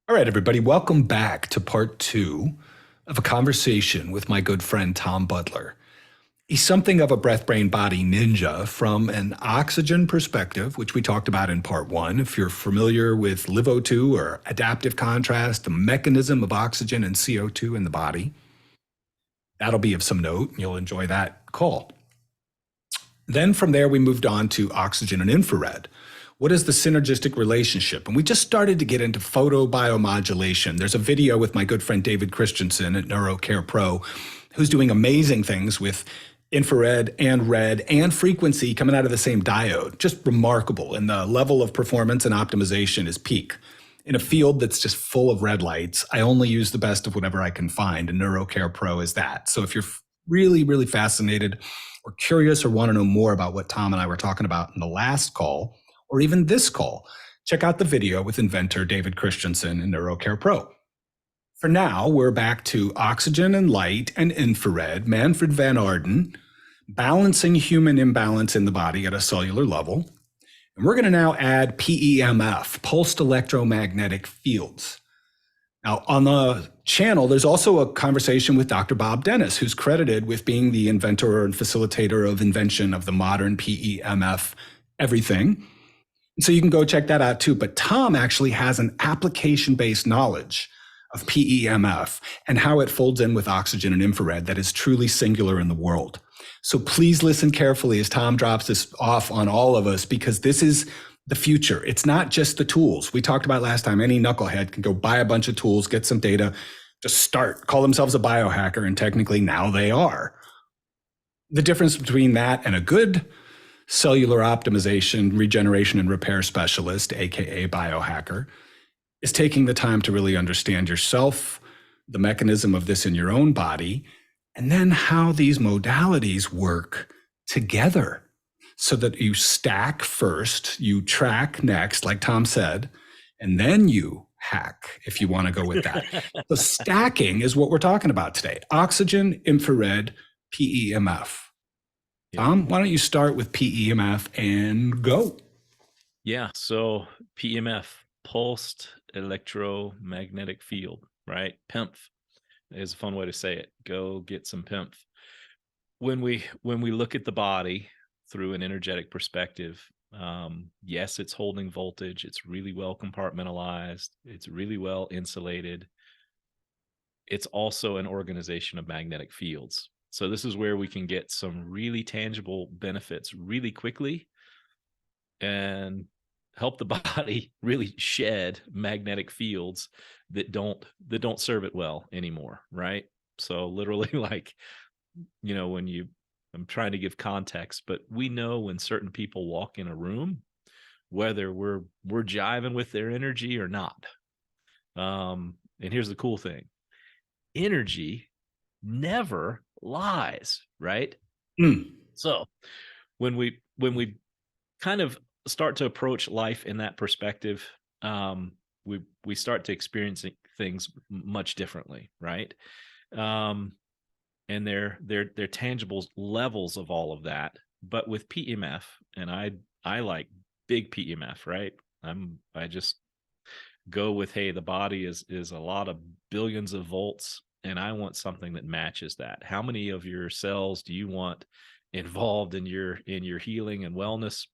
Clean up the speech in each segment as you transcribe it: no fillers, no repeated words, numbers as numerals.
All right, everybody, welcome back to part two of a conversation with my good friend Tom Butler. He's something of a breath, brain, body ninja from an oxygen perspective, which we talked about in part one. If you're familiar with LiveO2 or adaptive contrast, the mechanism of oxygen and CO2 in the body, that'll be of some note. You'll enjoy that call. Then from there, we moved on to oxygen and infrared. What is the synergistic relationship? And we just started to get into photobiomodulation. There's a video with my good friend David Christensen at NeuroCare Pro, who's doing amazing things with infrared and red and frequency coming out of the same diode. Just remarkable. And the level of performance and optimization is peak. In a field that's just full of red lights, I only use the best of whatever I can find, and NeuroCare Pro is that. So if you're really, really fascinated or curious or want to know more about what Tom and I were talking about in the last call, or even this call, check out the video with inventor David Christensen in NeuroCare Pro. For now, we're back to oxygen and light and infrared, Manfred van Arden, balancing human imbalance in the body at a cellular level. And we're going to now add PEMF, pulsed electromagnetic fields. Now, on the channel, there's also a conversation with Dr. Bob Dennis, who's credited with being the inventor and facilitator of invention of the modern PEMF everything. So you can go check that out too. But Tom actually has an application-based knowledge of PEMF and how it folds in with oxygen and infrared that is truly singular in the world. So please listen carefully as Tom drops this off on all of us, because this is the future. It's not just the tools. We talked about last time, any knucklehead can go buy a bunch of tools, get some data, just start, call themselves a biohacker, and technically now they are. The difference between that and a good cellular optimization, regeneration, and repair specialist, aka biohacker, is taking the time to really understand yourself, the mechanism of this in your own body, and then how these modalities work together so that you stack first, you track next, like Tom said, and then you hack if you want to go with that. So stacking is what we're talking about today. Oxygen, infrared, PEMF. Tom, why don't you start with PEMF and go? Yeah, so PEMF, pulsed electromagnetic field, right? PEMF is a fun way to say it. Go get some PEMF. When we look at the body through an energetic perspective, yes, it's holding voltage. It's really well compartmentalized. It's really well insulated. It's also an organization of magnetic fields. So this is where we can get some really tangible benefits really quickly and help the body really shed magnetic fields that don't serve it well anymore, right? So literally, like, when I'm trying to give context, but we know when certain people walk in a room, whether we're jiving with their energy or not. And here's the cool thing: energy never lies, right? So when we kind of start to approach life in that perspective, we start to experience things much differently, right? And they're tangible levels of all of that. But with PEMF, and I like big PEMF, right? I just go with, hey, the body is a lot of billions of volts, and I want something that matches that. How many of your cells do you want involved in your healing and wellness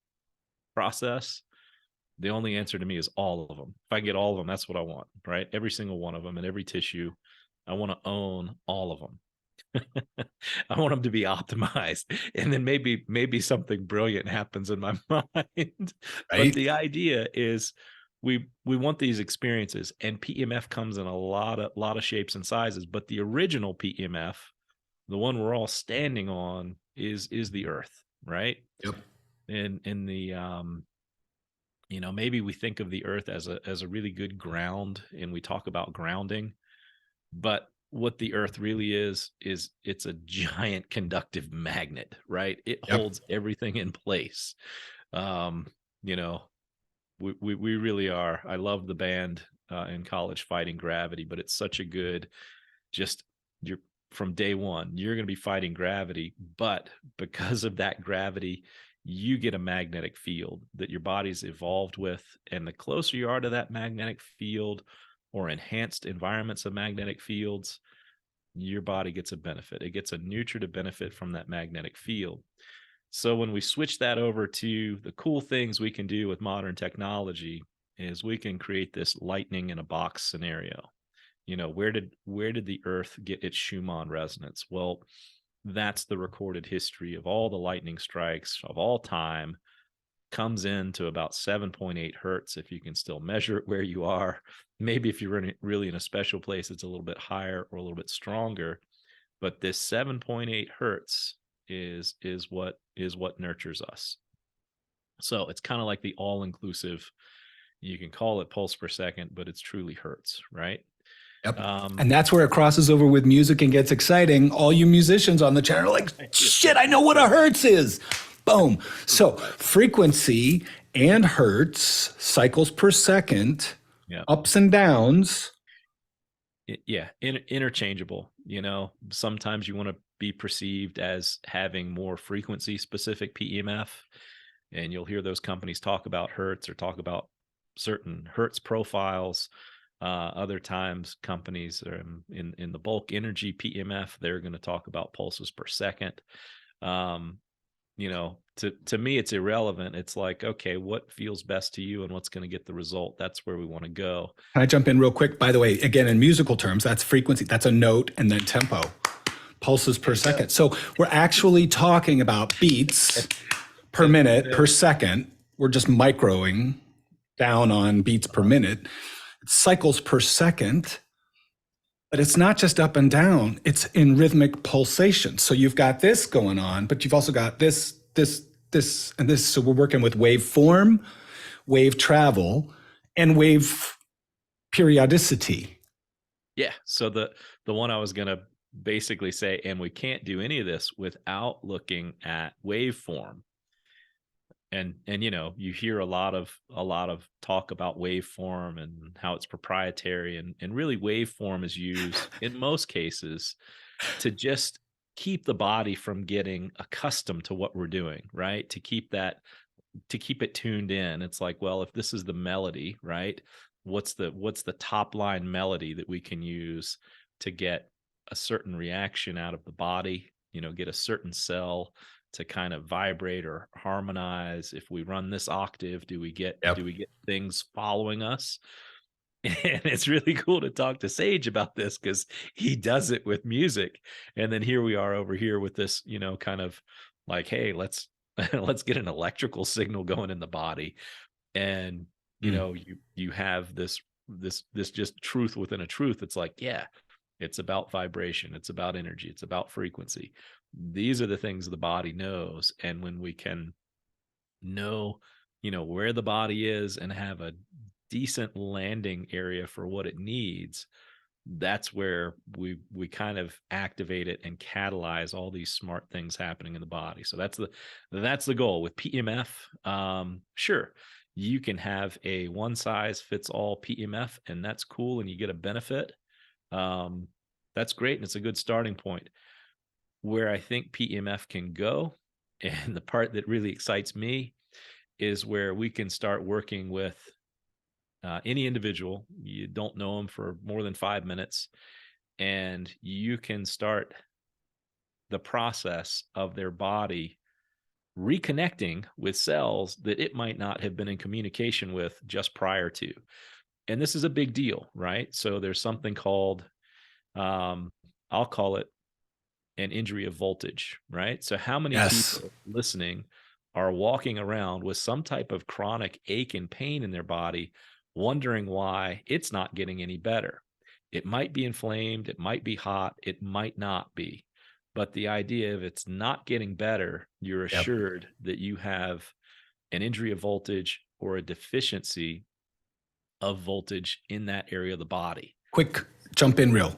process? The only answer to me is all of them. If I can get all of them, that's what I want, right? Every single one of them and every tissue. I want to own all of them. I want them to be optimized, and then maybe something brilliant happens in my mind. But Right? the idea is we want these experiences, and PEMF comes in a lot of shapes and sizes. But the original PEMF, the one we're all standing on, is the Earth, right? Yep. And in the maybe we think of the Earth as a really good ground, and we talk about grounding, but what the Earth really is it's a giant conductive magnet, right? It Yep. holds everything in place. um you know we really are. I love the band in college, Fighting Gravity, but it's such a good, just, you're, from day one you're going to be fighting gravity, but because of that gravity you get a magnetic field that your body's evolved with, and the closer you are to that magnetic field, or enhanced environments of magnetic fields, your body gets a benefit. It gets a nutritive benefit from that magnetic field. So when we switch that over to the cool things we can do with modern technology, is we can create this lightning in a box scenario. Where did the earth get its Schumann resonance? Well, that's the recorded history of all the lightning strikes of all time. Comes into about 7.8 hertz if you can still measure it where you are. Maybe if you're really in a special place, it's a little bit higher or a little bit stronger. But this 7.8 hertz is what nurtures us. So it's kind of like the all-inclusive. You can call it pulse per second, but it's truly hertz, right? Yep. And that's where it crosses over with music and gets exciting. All you musicians on the channel are like, shit, I know what a hertz is. Boom. So frequency and hertz, cycles per second, ups and downs. Interchangeable. Sometimes you want to be perceived as having more frequency specific PEMF, and you'll hear those companies talk about hertz or talk about certain hertz profiles. Other times companies are in the bulk energy PEMF, they're going to talk about pulses per second. To me, it's irrelevant. It's like, okay, what feels best to you and what's going to get the result? That's where we want to go. Can I jump in real quick? By the way, again, in musical terms, that's frequency. That's a note and then tempo, pulses per second. So we're actually talking about beats per minute per second. We're just microing down on beats per minute. It's cycles per second. But it's not just up and down, it's in rhythmic pulsation. So you've got this going on, but you've also got this, and this. So we're working with waveform, wave travel, and wave periodicity. Yeah. So the one I was going to basically say, and we can't do any of this without looking at waveform. And you hear a lot of talk about waveform and how it's proprietary, and really waveform is used in most cases to just keep the body from getting accustomed to what we're doing, right? To keep it tuned in. It's like, well, if this is the melody, right? What's the top line melody that we can use to get a certain reaction out of the body, get a certain cell to kind of vibrate or harmonize? If we run this octave, do we get things following us? And it's really cool to talk to Sage about this because he does it with music. And then here we are over here with this, kind of like, hey, let's get an electrical signal going in the body. And you have this just truth within a truth. It's like, yeah, it's about vibration, it's about energy, it's about frequency. These are the things the body knows. And when we can know, where the body is and have a decent landing area for what it needs, that's where we kind of activate it and catalyze all these smart things happening in the body. So that's the goal with PEMF. Sure, you can have a one size fits all PEMF, and that's cool, and you get a benefit. That's great, and it's a good starting point. Where I think PEMF can go, and the part that really excites me, is where we can start working with any individual. You don't know them for more than 5 minutes, and you can start the process of their body reconnecting with cells that it might not have been in communication with just prior to. And this is a big deal, right? So there's something called, I'll call it an injury of voltage, right? So how many people listening are walking around with some type of chronic ache and pain in their body, wondering why it's not getting any better? It might be inflamed, it might be hot, it might not be. But the idea of it's not getting better, you're assured that you have an injury of voltage or a deficiency of voltage in that area of the body. Quick jump in real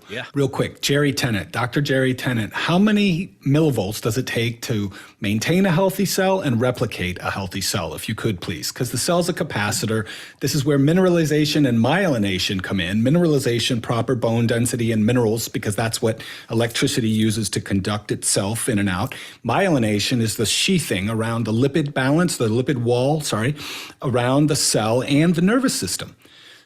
quick. Dr. Jerry Tennant, how many millivolts does it take to maintain a healthy cell and replicate a healthy cell, if you could, please? Because the cell's a capacitor. This is where mineralization and myelination come in. Mineralization, proper bone density and minerals, because that's what electricity uses to conduct itself in and out. Myelination is the sheathing around the lipid balance, the lipid wall, around the cell and the nervous system.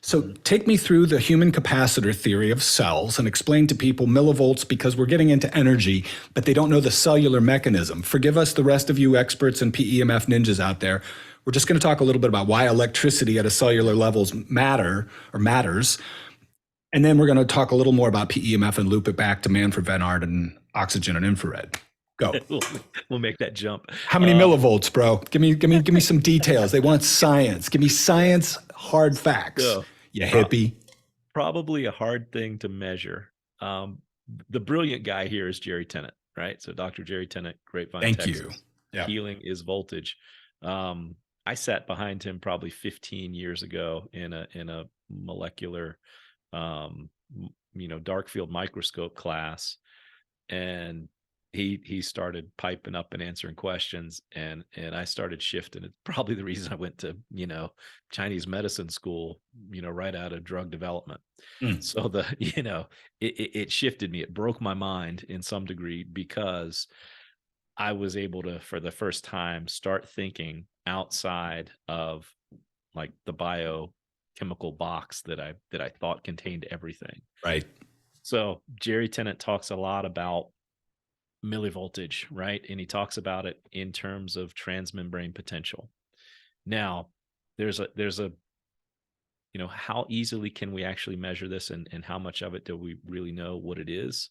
So take me through the human capacitor theory of cells and explain to people millivolts, because we're getting into energy, but they don't know the cellular mechanism. Forgive us, the rest of you experts and PEMF ninjas out there. We're just going to talk a little bit about why electricity at a cellular levels matters. And then we're going to talk a little more about PEMF and loop it back to Manfred Van Art and oxygen and infrared. Go. We'll make that jump. How many millivolts, bro? Give me some details. They want science. Give me science, hard facts. So, You hippie. Probably a hard thing to measure. The brilliant guy here is Jerry Tennant, right? So Dr. Jerry Tennant, Grapevine, Thank Texas. you. Yeah. Healing is voltage. I sat behind him probably 15 years ago in a molecular, dark field microscope class, and he started piping up and answering questions, and I started shifting. It's probably the reason I went to Chinese medicine school, right out of drug development. So it shifted me. It broke my mind in some degree, because I was able to, for the first time, start thinking outside of like the biochemical box that I thought contained everything. Right. So Jerry Tennant talks a lot about millivoltage, right? And he talks about it in terms of transmembrane potential. Now, there's a how easily can we actually measure this, and how much of it do we really know what it is?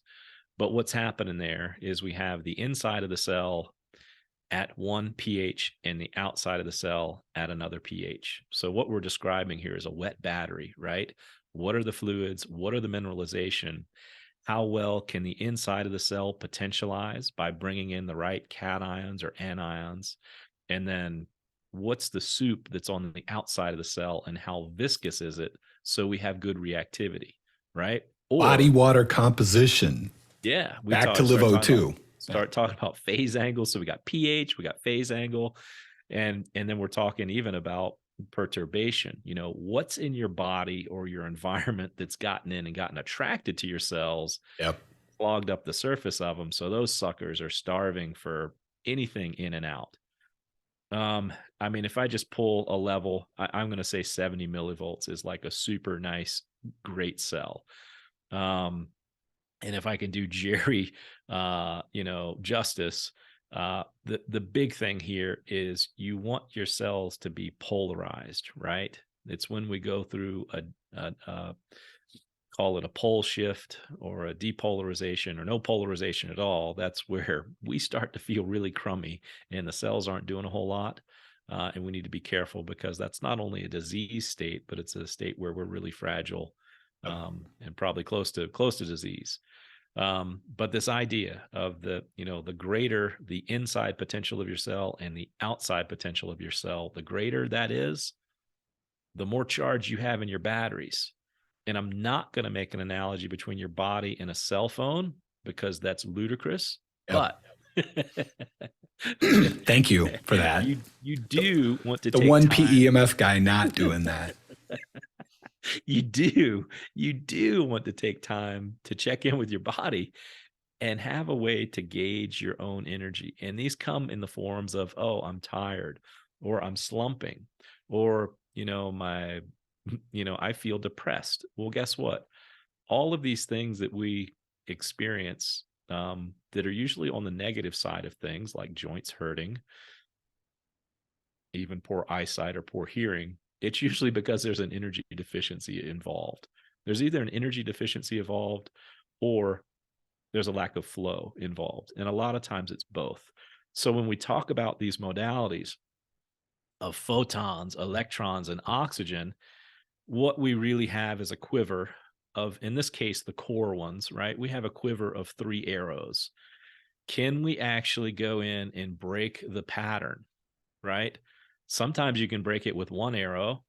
But what's happening there is we have the inside of the cell at one pH and the outside of the cell at another pH. So what we're describing here is a wet battery, right? What are the fluids? What are the mineralization? How well can the inside of the cell potentialize by bringing in the right cations or anions? And then what's the soup that's on the outside of the cell, and how viscous is it, so we have good reactivity, right? Or body water composition. Yeah. Back to Live O2. Start talking about phase angle. So we got pH, we got phase angle, and then we're talking even about perturbation. What's in your body or your environment that's gotten in and gotten attracted to your cells, Yep. clogged up the surface of them, so those suckers are starving for anything in and out. If I just pull a level, I'm going to say 70 millivolts is like a super nice, great cell. And if I can do Jerry, justice, the big thing here is you want your cells to be polarized, right? It's when we go through a call it a pole shift or a depolarization or no polarization at all. That's where we start to feel really crummy, and the cells aren't doing a whole lot. And we need to be careful, because that's not only a disease state, but it's a state where we're really fragile, and probably close to disease. But this idea of the greater the inside potential of your cell and the outside potential of your cell, the greater that is, the more charge you have in your batteries. And I'm not going to make an analogy between your body and a cell phone, because that's ludicrous. Yep. But thank you for that. You do want to the take one time. PEMF guy not doing that. You do want to take time to check in with your body and have a way to gauge your own energy. And these come in the forms of, oh, I'm tired, or I'm slumping, or, I feel depressed. Well, guess what? All of these things that we experience, that are usually on the negative side of things, like joints hurting, even poor eyesight or poor hearing, it's usually because there's an energy deficiency involved. There's either an energy deficiency involved, or there's a lack of flow involved. And a lot of times it's both. So when we talk about these modalities of photons, electrons, and oxygen, what we really have is a quiver of, in this case, the core ones, right? We have a quiver of 3 arrows. Can we actually go in and break the pattern, right? Sometimes you can break it with 1 arrow,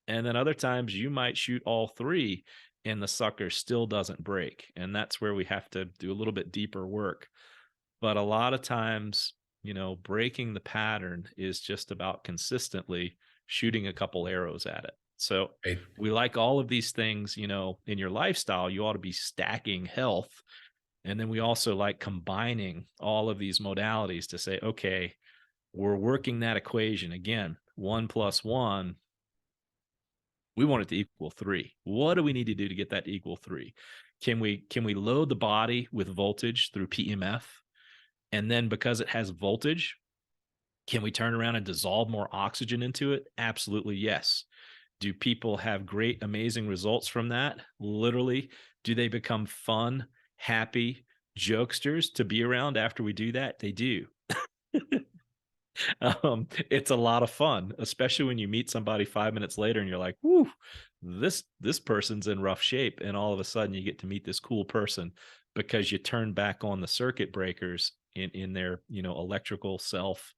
and then other times you might shoot all 3 and the sucker still doesn't break. And that's where we have to do a little bit deeper work. But a lot of times, breaking the pattern is just about consistently shooting a couple arrows at it. So we like all of these things, in your lifestyle, you ought to be stacking health. And then we also like combining all of these modalities to say, okay, we're working that equation again, 1 + 1 We want it to equal 3. What do we need to do to get that to equal 3? Can we load the body with voltage through PEMF? And then because it has voltage, can we turn around and dissolve more oxygen into it? Absolutely, yes. Do people have great, amazing results from that? Literally, do they become fun, happy jokesters to be around after we do that? They do. It's a lot of fun, especially when you meet somebody 5 minutes later and you're like, "Whoo, this person's in rough shape," and all of a sudden you get to meet this cool person because you turn back on the circuit breakers in their, electrical self,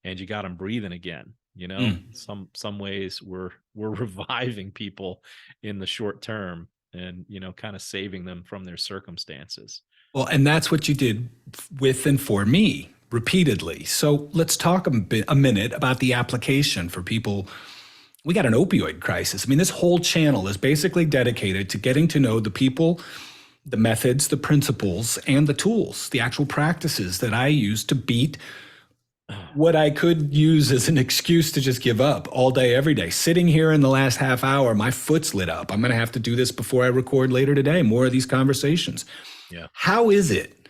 and you got them breathing again. Mm. Some ways we're reviving people in the short term and, kind of saving them from their circumstances. Well, and that's what you did with and for me repeatedly. So let's talk a minute about the application for people. We got an opioid crisis. I mean, this whole channel is basically dedicated to getting to know the people, the methods, the principles, and the tools, the actual practices that I use to beat what I could use as an excuse to just give up all day, every day. Sitting here in the last half hour, my foot's lit up. I'm going to have to do this before I record later today, more of these conversations. Yeah. How is it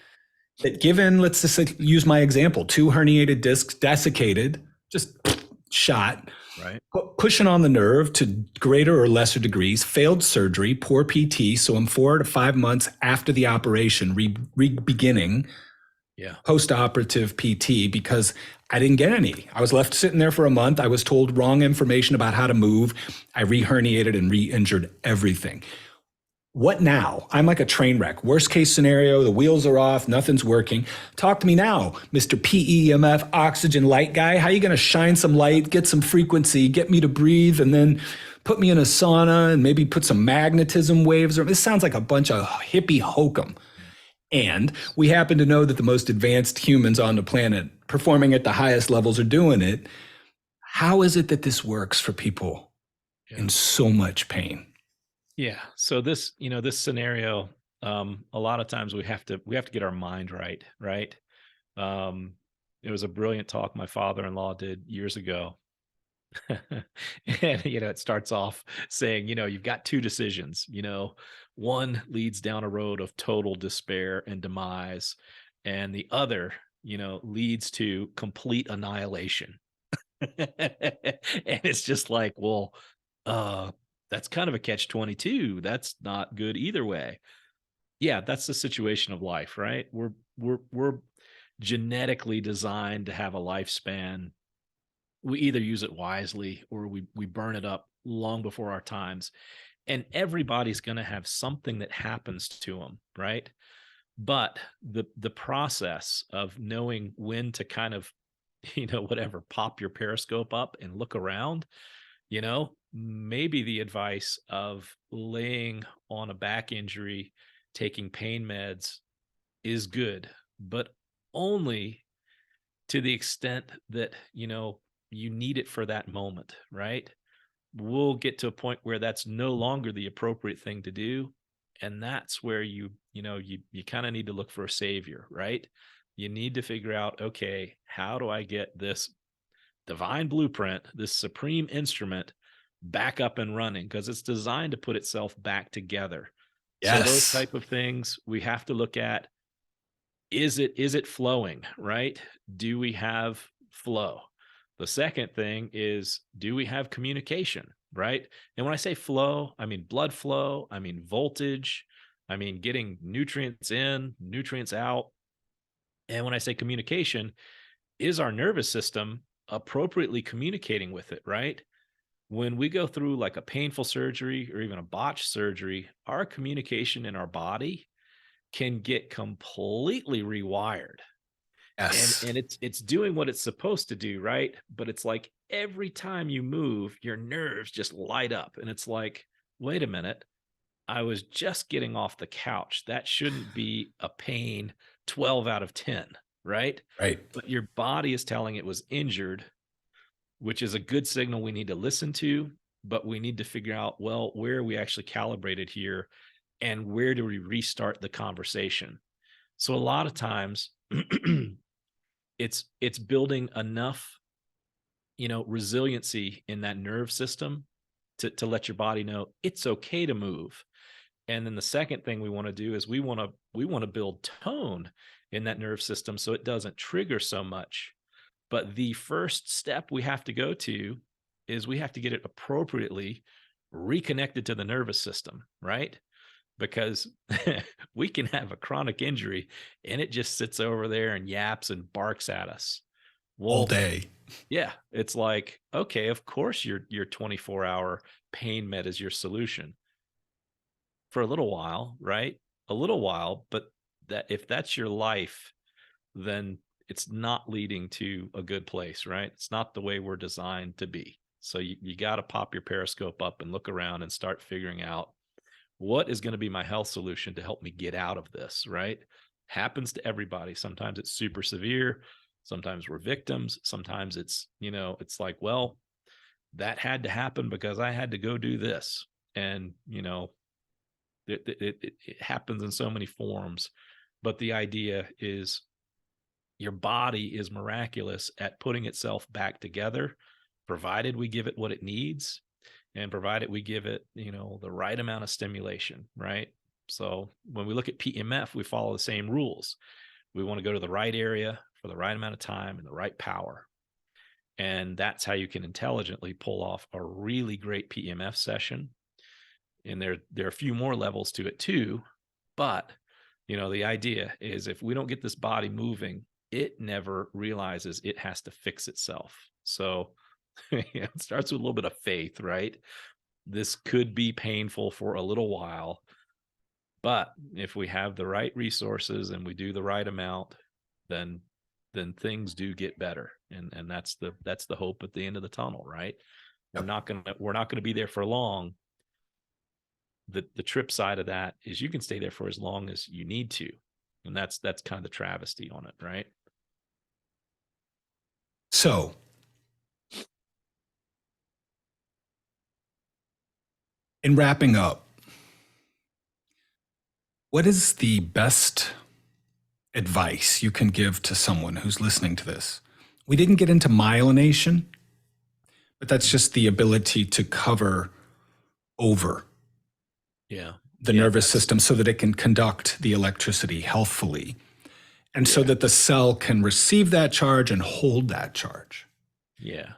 that, given, let's just use my example, 2 herniated discs, desiccated, just shot, Right. pushing on the nerve to greater or lesser degrees, failed surgery, poor PT, so I'm 4 to 5 months after the operation, beginning Yeah. post-operative PT because I didn't get any. I was left sitting there for a month. I was told wrong information about how to move. I re-herniated and re-injured everything. What now? I'm like a train wreck. Worst case scenario, the wheels are off, nothing's working. Talk to me now, Mr. PEMF oxygen light guy. How are you going to shine some light, get some frequency, get me to breathe, and then put me in a sauna and maybe put some magnetism waves? This sounds like a bunch of hippie hokum. And we happen to know that the most advanced humans on the planet performing at the highest levels are doing it. How is it that this works for people in so much pain? Yeah. So this scenario, a lot of times we have to get our mind right, right? Um, it was a brilliant talk my father-in-law did years ago. And it starts off saying, you've got two decisions, one leads down a road of total despair and demise, and the other, leads to complete annihilation. And it's just like, well, uh, that's kind of a catch 22. That's not good either way. Yeah, that's the situation of life, right? We're genetically designed to have a lifespan. We either use it wisely or we burn it up long before our times. And everybody's going to have something that happens to them, right? But the process of knowing when to kind of, whatever, pop your periscope up and look around, maybe the advice of laying on a back injury, taking pain meds is good, but only to the extent that, you need it for that moment, right? We'll get to a point where that's no longer the appropriate thing to do. And that's where you kind of need to look for a savior, right? You need to figure out, okay, how do I get this divine blueprint, this supreme instrument back up and running? Because it's designed to put itself back together. So those Yes. type of things we have to look at. Is it flowing, right? Do we have flow? The second thing is, do we have communication, right? And when I say flow, I mean blood flow, I mean voltage, I mean getting nutrients in, nutrients out. And when I say communication, is our nervous system appropriately communicating with it, right? When we go through like a painful surgery or even a botched surgery, our communication in our body can get completely rewired. And Yes. it's doing what it's supposed to do, right? But it's like every time you move, your nerves just light up. And it's like, wait a minute, I was just getting off the couch. That shouldn't be a pain 12 out of 10, right? Right. But your body is telling it was injured, which is a good signal we need to listen to. But we need to figure out, well, where are we actually calibrated here? And where do we restart the conversation? So a lot of times it's building enough, resiliency in that nerve system to let your body know it's okay to move. And then the second thing we want to do is we want to build tone in that nerve system so it doesn't trigger so much. But the first step we have to go to is we have to get it appropriately reconnected to the nervous system, right? Because we can have a chronic injury and it just sits over there and yaps and barks at us. All Well, day. yeah, it's like, okay, of course your 24-hour pain med is your solution for a little while, right? A little while, but that if that's your life, then it's not leading to a good place, right? It's not the way we're designed to be. So you got to pop your periscope up and look around and start figuring out what is going to be my health solution to help me get out of this, right? Happens to everybody. Sometimes it's super severe. Sometimes we're victims. Sometimes it's, it's like, well, that had to happen because I had to go do this. And, it happens in so many forms. But the idea is your body is miraculous at putting itself back together, provided we give it what it needs and provided we give it, the right amount of stimulation, right? So when we look at PEMF, we follow the same rules. We want to go to the right area for the right amount of time and the right power. And that's how you can intelligently pull off a really great PEMF session. And there are a few more levels to it too. But, the idea is if we don't get this body moving, it never realizes it has to fix itself. So it starts with a little bit of faith, right? This could be painful for a little while, but if we have the right resources and we do the right amount, then things do get better. And that's the hope at the end of the tunnel, right? We're not gonna be there for long. The trip side of that is you can stay there for as long as you need to. And that's kind of the travesty on it, right? So, in wrapping up, what is the best advice you can give to someone who's listening to this? We didn't get into myelination, but that's just the ability to cover over the nervous system so that it can conduct the electricity healthfully. And so that the cell can receive that charge and hold that charge. Yeah.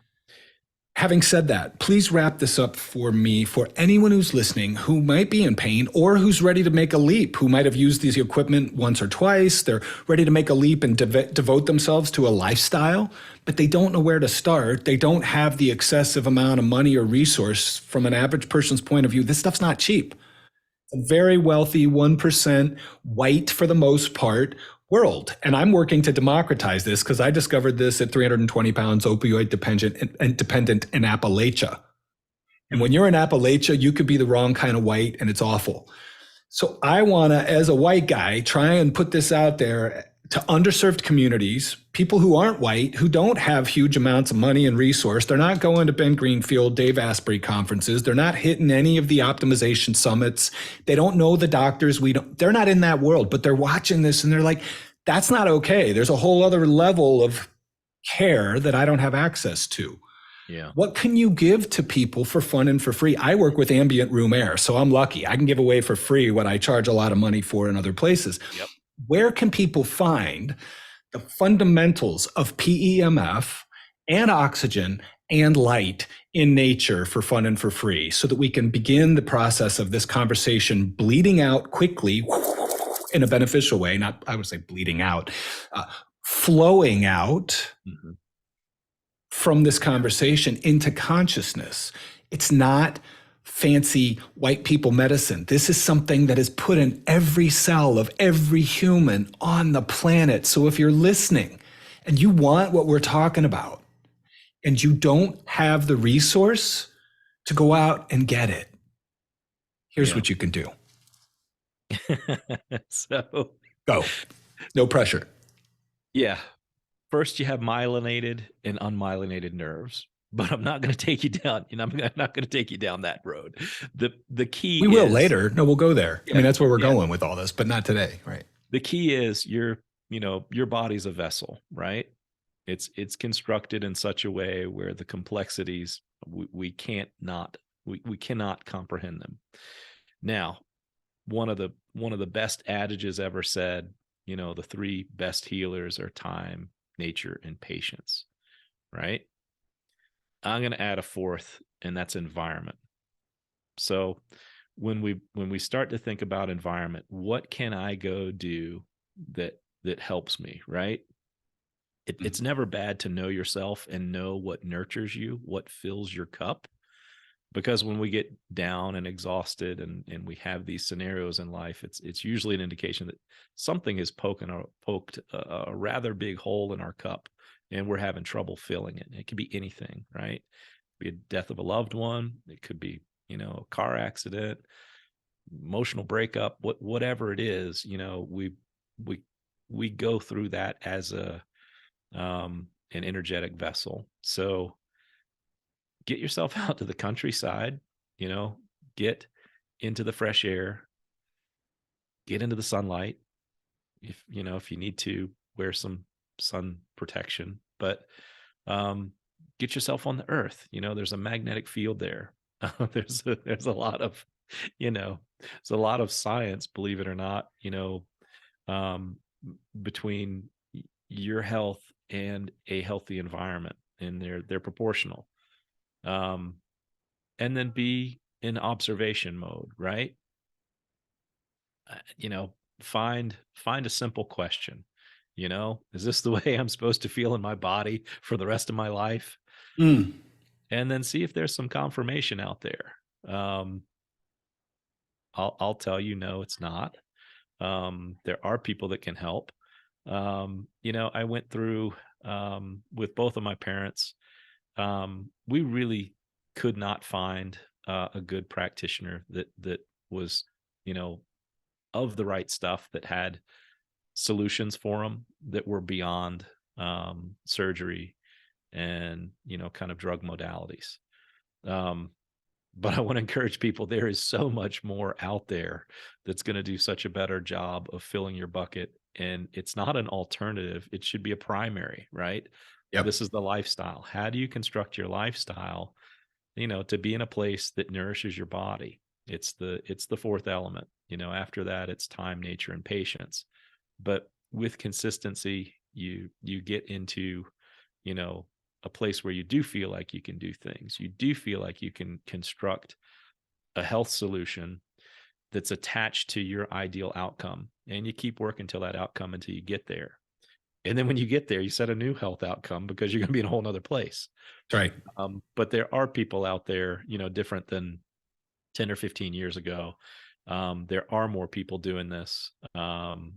Having said that, please wrap this up for me, for anyone who's listening who might be in pain or who's ready to make a leap, who might have used these equipment once or twice. They're ready to make a leap and devote themselves to a lifestyle, but they don't know where to start. They don't have the excessive amount of money or resource. From an average person's point of view, this stuff's not cheap. A very wealthy 1%, white for the most part, world. And I'm working to democratize this because I discovered this at 320 pounds, opioid dependent in Appalachia. And when you're in Appalachia, you could be the wrong kind of white and it's awful. So I want to, as a white guy, try and put this out there to underserved communities, people who aren't white, who don't have huge amounts of money and resource. They're not going to Ben Greenfield, Dave Asprey conferences. They're not hitting any of the optimization summits. They don't know the doctors. They're not in that world, but they're watching this and they're like, that's not okay. There's a whole other level of care that I don't have access to. Yeah. What can you give to people for fun and for free? I work with ambient room air, so I'm lucky. I can give away for free what I charge a lot of money for in other places. Yep. Where can people find the fundamentals of PEMF and oxygen and light in nature for fun and for free so that we can begin the process of this conversation bleeding out quickly in a beneficial way? Not, I would say bleeding out, flowing out from this conversation into consciousness. It's not fancy white people medicine. This is something that is put in every cell of every human on the planet. So if you're listening and you want what we're talking about and you don't have the resource to go out and get it, here's what you can do. So go. No pressure. Yeah. First, you have myelinated and unmyelinated nerves. But I'm not going to take you down. I'm not going to take you down that road. The key. We will later. No, we'll go there. Yeah, I mean, that's where we're going with all this, but not today, right? The key is your body's a vessel, right? It's constructed in such a way where the complexities we can't not We cannot comprehend them. Now, one of the best adages ever said, the three best healers are time, nature, and patience, right? I'm going to add a fourth, and that's environment. So when we start to think about environment, what can I go do that helps me, right? It's never bad to know yourself and know what nurtures you, what fills your cup. Because when we get down and exhausted and we have these scenarios in life, it's usually an indication that something has poked a rather big hole in our cup, and we're having trouble filling it. It could be anything, right? It could be a death of a loved one. It could be, a car accident, emotional breakup, whatever it is. We go through that as an energetic vessel. So get yourself out to the countryside, get into the fresh air, get into the sunlight. If you need to, wear some sun protection, but get yourself on the earth. There's a magnetic field there. There's a lot of, there's a lot of science, believe it or not, um, between your health and a healthy environment, and they're proportional. And then be in observation mode, right? Find a simple question. Is this the way I'm supposed to feel in my body for the rest of my life? Mm. And then see if there's some confirmation out there. I'll tell you, no, it's not. There are people that can help. I went through with both of my parents. We really could not find a good practitioner that was, of the right stuff, that had solutions for them that were beyond surgery and, kind of drug modalities. But I want to encourage people, there is so much more out there that's going to do such a better job of filling your bucket. And it's not an alternative. It should be a primary, right? Yep. This is the lifestyle. How do you construct your lifestyle, to be in a place that nourishes your body? It's the fourth element. After that, it's time, nature, and patience. But with consistency, you get into, a place where you do feel like you can do things. You do feel like you can construct a health solution that's attached to your ideal outcome. And you keep working till that outcome until you get there. And then when you get there, you set a new health outcome, because you're going to be in a whole nother place. Right. But there are people out there, different than 10 or 15 years ago. There are more people doing this. And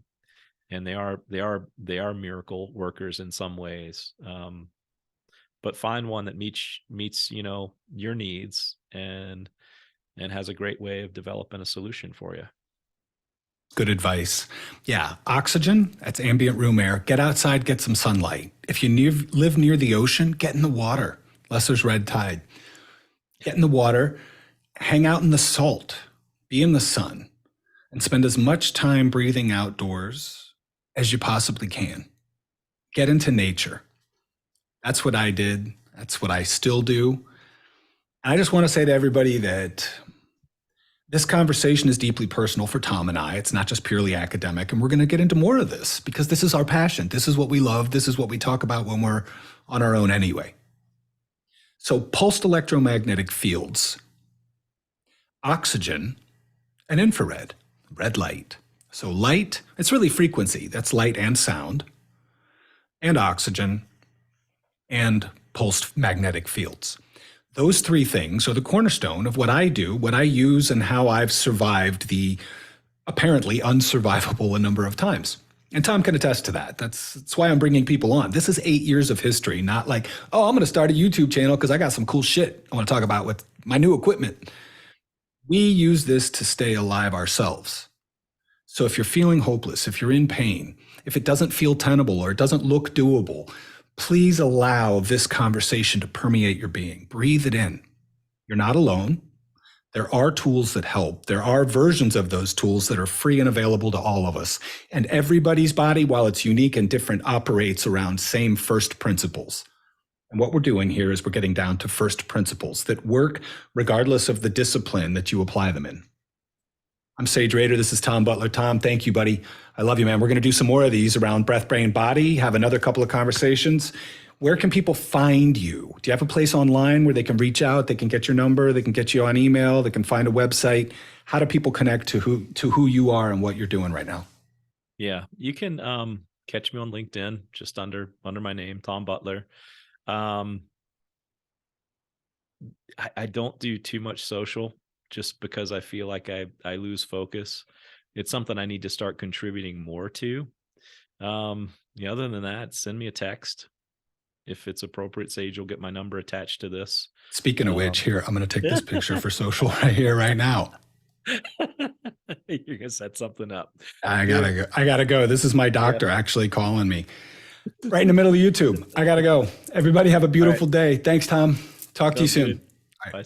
they are miracle workers in some ways. But find one that meets your needs and has a great way of developing a solution for you. Good advice. Yeah. Oxygen, that's ambient room air. Get outside, get some sunlight. If you live near the ocean, get in the water, unless there's red tide. Get in the water, hang out in the salt, be in the sun, and spend as much time breathing outdoors as you possibly can. Get into nature. That's what I did. That's what I still do. And I just want to say to everybody that this conversation is deeply personal for Tom and I. It's not just purely academic, and we're going to get into more of this because this is our passion. This is what we love. This is what we talk about when we're on our own anyway. So pulsed electromagnetic fields, oxygen, and infrared, red light. So light, it's really frequency. That's light and sound, and oxygen, and pulsed magnetic fields. Those three things are the cornerstone of what I do, what I use, and how I've survived the apparently unsurvivable a number of times. And Tom can attest to that. That's why I'm bringing people on. This is 8 years of history, not like, oh, I'm going to start a YouTube channel because I got some cool shit I want to talk about with my new equipment. We use this to stay alive ourselves. So if you're feeling hopeless, if you're in pain, if it doesn't feel tenable or it doesn't look doable, please allow this conversation to permeate your being. Breathe it in. You're not alone. There are tools that help. There are versions of those tools that are free and available to all of us. And everybody's body, while it's unique and different, operates around same first principles. And what we're doing here is we're getting down to first principles that work regardless of the discipline that you apply them in. I'm Sage Rader. This is Tom Butler. Tom, thank you, buddy. I love you, man. We're going to do some more of these around breath, brain, body, have another couple of conversations. Where can people find you? Do you have a place online where they can reach out? They can get your number. They can get you on email. They can find a website. How do people connect to who you are and what you're doing right now? Yeah, you can catch me on LinkedIn, just under my name, Tom Butler. I don't do too much social just because I feel like I lose focus. It's something I need to start contributing more to. Other than that, send me a text if it's appropriate. Sage, you'll get my number attached to this. Speaking of which, here, I'm going to take this picture for social right here, right now. You're gonna set something up. I gotta go. This is my doctor actually calling me right in the middle of YouTube. I gotta go. Everybody have a beautiful day. Thanks, Tom. Talk to you soon. Bye.